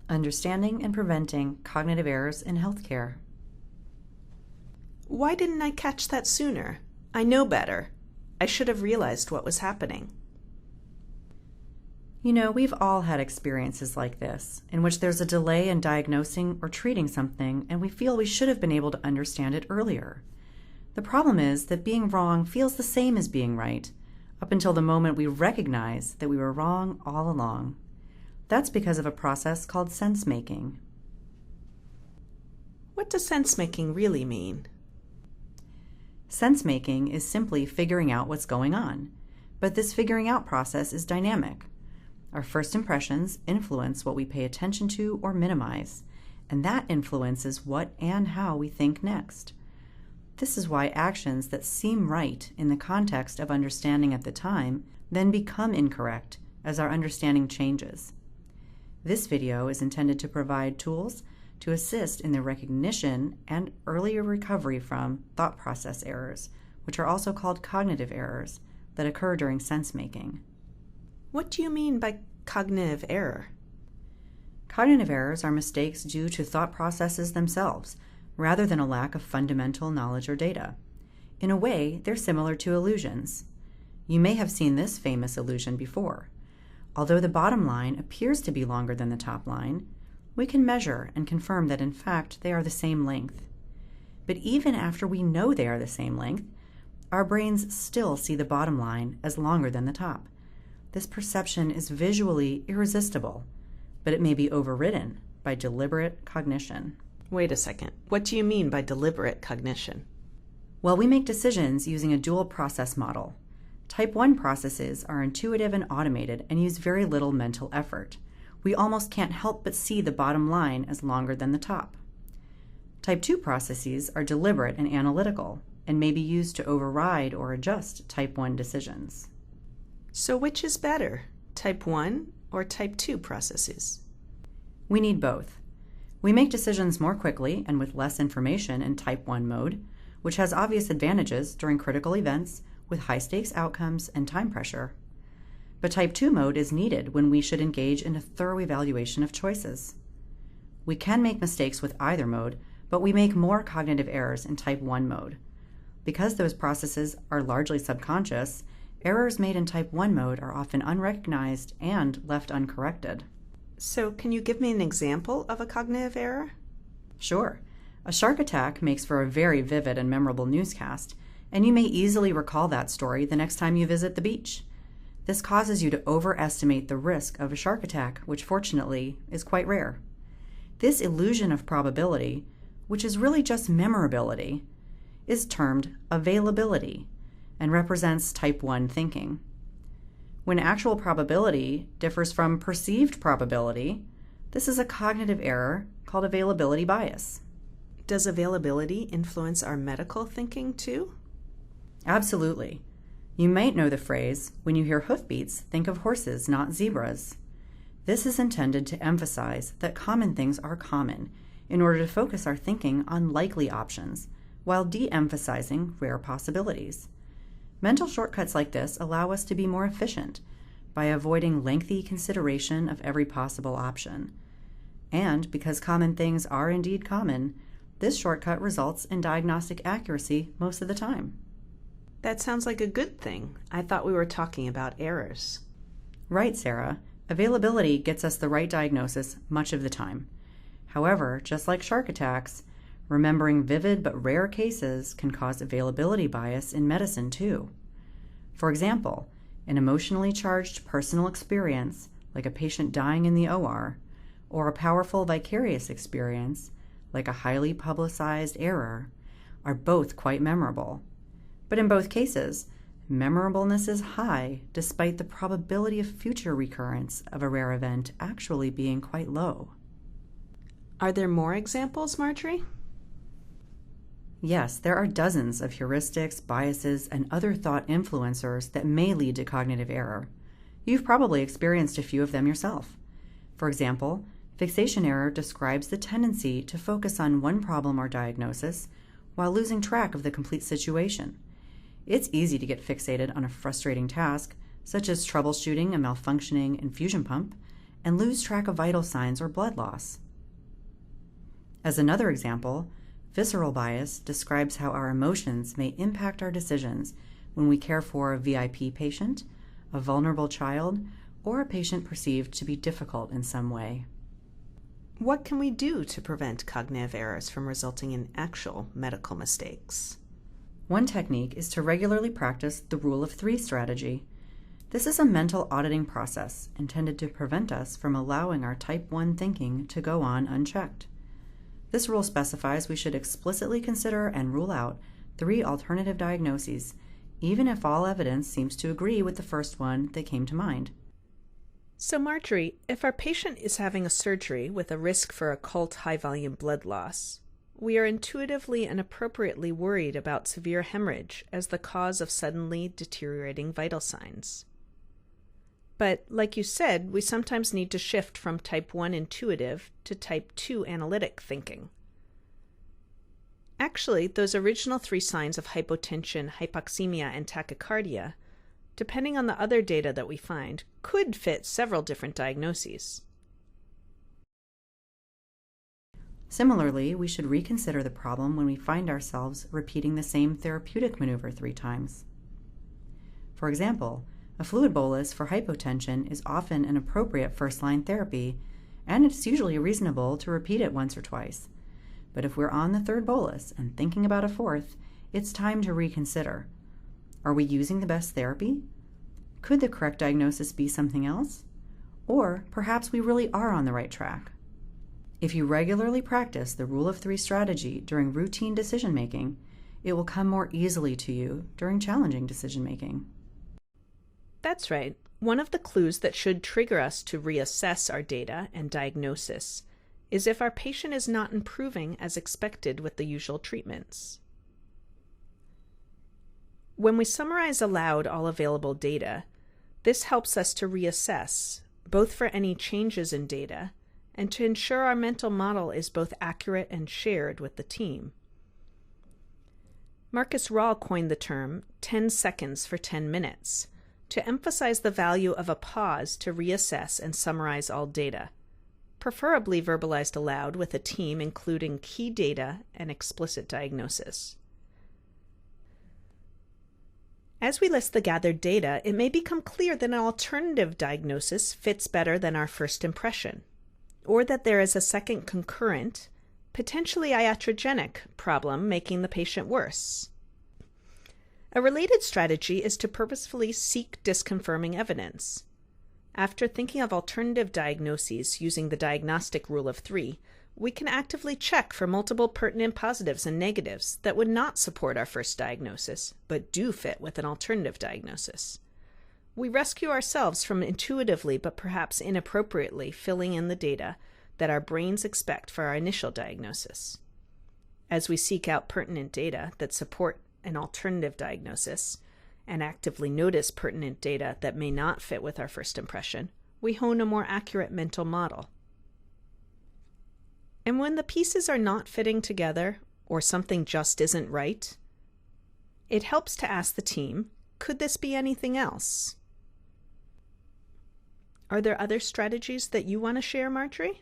Understanding and Preventing Cognitive Errors in Healthcare. Why didn't I catch that sooner? I know better. I should have realized what was happening. You know, we've all had experiences like this, in which there's a delay in diagnosing or treating something, and we feel we should have been able to understand it earlier. The problem is that being wrong feels the same as being right, up until the moment we recognize that we were wrong all along. That's because of a process called sense-making. What does sense-making really mean? Sense-making is simply figuring out what's going on, but this figuring out process is dynamic. Our first impressions influence what we pay attention to or minimize, and that influences what and how we think next. This is why actions that seem right in the context of understanding at the time then become incorrect as our understanding changes. This video is intended to provide tools to assist in the recognition and earlier recovery from thought process errors, which are also called cognitive errors, that occur during sense-making. What do you mean by cognitive error? Cognitive errors are mistakes due to thought processes themselves, rather than a lack of fundamental knowledge or data. In a way, they're similar to illusions. You may have seen this famous illusion before. Although the bottom line appears to be longer than the top line, we can measure and confirm that in fact they are the same length. But even after we know they are the same length, our brains still see the bottom line as longer than the top. This perception is visually irresistible, but it may be overridden by deliberate cognition. Wait a second. What do you mean by deliberate cognition? Well, we make decisions using a dual process model. Type 1 processes are intuitive and automated and use very little mental effort. We almost can't help but see the bottom line as longer than the top. Type 2 processes are deliberate and analytical and may be used to override or adjust Type 1 decisions. So which is better, Type 1 or Type 2 processes? We need both. We make decisions more quickly and with less information in Type 1 mode, which has obvious advantages during critical events with high-stakes outcomes and time pressure. But Type 2 mode is needed when we should engage in a thorough evaluation of choices. We can make mistakes with either mode, but we make more cognitive errors in Type 1 mode. Because those processes are largely subconscious, errors made in Type 1 mode are often unrecognized and left uncorrected. So can you give me an example of a cognitive error? Sure. A shark attack makes for a very vivid and memorable newscast, and you may easily recall that story the next time you visit the beach. This causes you to overestimate the risk of a shark attack, which fortunately is quite rare. This illusion of probability, which is really just memorability, is termed availability and represents Type 1 thinking. When actual probability differs from perceived probability, this is a cognitive error called availability bias. Does availability influence our medical thinking too? Absolutely. You might know the phrase, when you hear hoofbeats, think of horses, not zebras. This is intended to emphasize that common things are common in order to focus our thinking on likely options, while de-emphasizing rare possibilities. Mental shortcuts like this allow us to be more efficient by avoiding lengthy consideration of every possible option. And because common things are indeed common, this shortcut results in diagnostic accuracy most of the time. That sounds like a good thing. I thought we were talking about errors. Right, Sarah. Availability gets us the right diagnosis much of the time. However, just like shark attacks, remembering vivid but rare cases can cause availability bias in medicine too. For example, an emotionally charged personal experience, like a patient dying in the OR, or a powerful vicarious experience, like a highly publicized error, are both quite memorable. But in both cases, memorableness is high despite the probability of future recurrence of a rare event actually being quite low. Are there more examples, Marjorie? Yes, there are dozens of heuristics, biases, and other thought influencers that may lead to cognitive error. You've probably experienced a few of them yourself. For example, fixation error describes the tendency to focus on one problem or diagnosis while losing track of the complete situation. It's easy to get fixated on a frustrating task, such as troubleshooting a malfunctioning infusion pump, and lose track of vital signs or blood loss. As another example, visceral bias describes how our emotions may impact our decisions when we care for a VIP patient, a vulnerable child, or a patient perceived to be difficult in some way. What can we do to prevent cognitive errors from resulting in actual medical mistakes? One technique is to regularly practice the Rule of Three strategy. This is a mental auditing process intended to prevent us from allowing our type 1 thinking to go on unchecked. This rule specifies we should explicitly consider and rule out 3 alternative diagnoses, even if all evidence seems to agree with the first one that came to mind. So Marjorie, if our patient is having a surgery with a risk for occult high-volume blood loss, we are intuitively and appropriately worried about severe hemorrhage as the cause of suddenly deteriorating vital signs. But, like you said, we sometimes need to shift from type 1 intuitive to type 2 analytic thinking. Actually, those original 3 signs of hypotension, hypoxemia, and tachycardia, depending on the other data that we find, could fit several different diagnoses. Similarly, we should reconsider the problem when we find ourselves repeating the same therapeutic maneuver 3 times. For example, a fluid bolus for hypotension is often an appropriate first-line therapy, and it's usually reasonable to repeat it once or twice. But if we're on the 3rd bolus and thinking about a 4th, it's time to reconsider. Are we using the best therapy? Could the correct diagnosis be something else? Or perhaps we really are on the right track. If you regularly practice the Rule of Three strategy during routine decision-making, it will come more easily to you during challenging decision-making. That's right. One of the clues that should trigger us to reassess our data and diagnosis is if our patient is not improving as expected with the usual treatments. When we summarize aloud all available data, this helps us to reassess, both for any changes in data and to ensure our mental model is both accurate and shared with the team. Marcus Rahl coined the term 10 seconds for 10 minutes to emphasize the value of a pause to reassess and summarize all data, preferably verbalized aloud with a team including key data and explicit diagnosis. As we list the gathered data, it may become clear that an alternative diagnosis fits better than our first impression, or that there is a second concurrent, potentially iatrogenic problem making the patient worse. A related strategy is to purposefully seek disconfirming evidence. After thinking of alternative diagnoses using the diagnostic rule of 3, we can actively check for multiple pertinent positives and negatives that would not support our first diagnosis, but do fit with an alternative diagnosis. We rescue ourselves from intuitively but perhaps inappropriately filling in the data that our brains expect for our initial diagnosis. As we seek out pertinent data that support an alternative diagnosis and actively notice pertinent data that may not fit with our first impression, we hone a more accurate mental model. And when the pieces are not fitting together or something just isn't right, it helps to ask the team, could this be anything else? Are there other strategies that you want to share, Marjorie?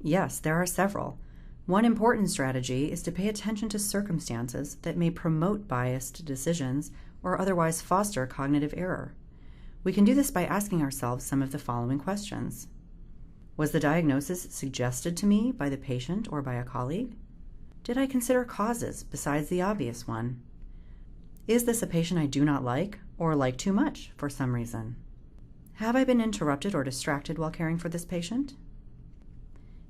Yes, there are several. One important strategy is to pay attention to circumstances that may promote biased decisions or otherwise foster cognitive error. We can do this by asking ourselves some of the following questions. Was the diagnosis suggested to me by the patient or by a colleague? Did I consider causes besides the obvious one? Is this a patient I do not like or like too much for some reason? Have I been interrupted or distracted while caring for this patient?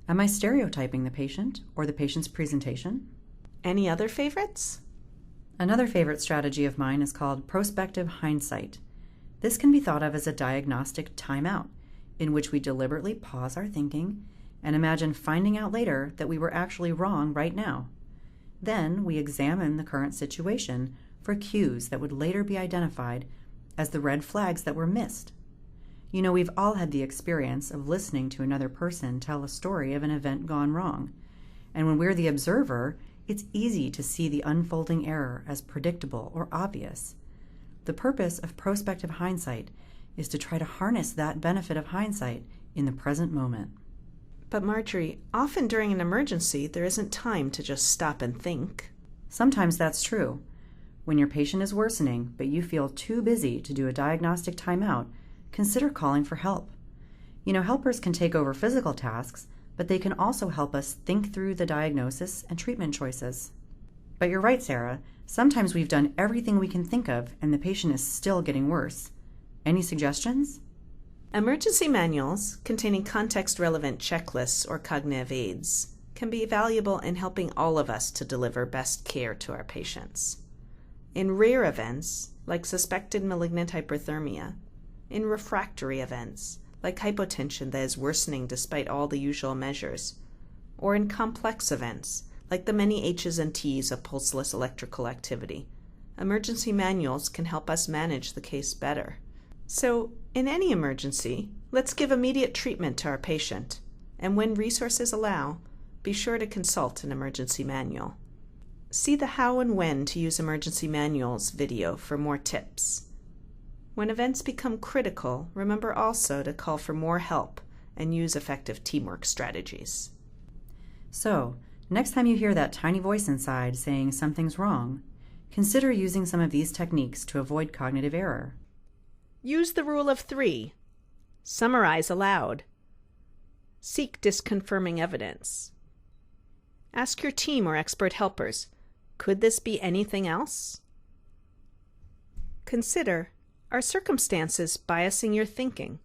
Am I stereotyping the patient or the patient's presentation? Any other favorites? Another favorite strategy of mine is called prospective hindsight. This can be thought of as a diagnostic timeout, in which we deliberately pause our thinking and imagine finding out later that we were actually wrong right now. Then we examine the current situation for cues that would later be identified as the red flags that were missed. You know, we've all had the experience of listening to another person tell a story of an event gone wrong. And when we're the observer, it's easy to see the unfolding error as predictable or obvious. The purpose of prospective hindsight is to try to harness that benefit of hindsight in the present moment. But Marjorie, often during an emergency, there isn't time to just stop and think. Sometimes that's true. When your patient is worsening, but you feel too busy to do a diagnostic timeout, consider calling for help. Helpers can take over physical tasks, but they can also help us think through the diagnosis and treatment choices. But you're right, Sarah. Sometimes we've done everything we can think of, and the patient is still getting worse. Any suggestions? Emergency manuals containing context-relevant checklists or cognitive aids can be valuable in helping all of us to deliver best care to our patients. In rare events, like suspected malignant hyperthermia, in refractory events, like hypotension that is worsening despite all the usual measures, or in complex events, like the many H's and T's of pulseless electrical activity, emergency manuals can help us manage the case better. So, in any emergency, let's give immediate treatment to our patient, and when resources allow, be sure to consult an emergency manual. See the how and when to use emergency manuals video for more tips. When events become critical, remember also to call for more help and use effective teamwork strategies. So, next time you hear that tiny voice inside saying something's wrong, consider using some of these techniques to avoid cognitive error. Use the rule of 3. Summarize aloud. Seek disconfirming evidence. Ask your team or expert helpers, could this be anything else? Consider, are circumstances biasing your thinking?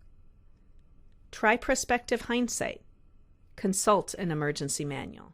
Try prospective hindsight. Consult an emergency manual.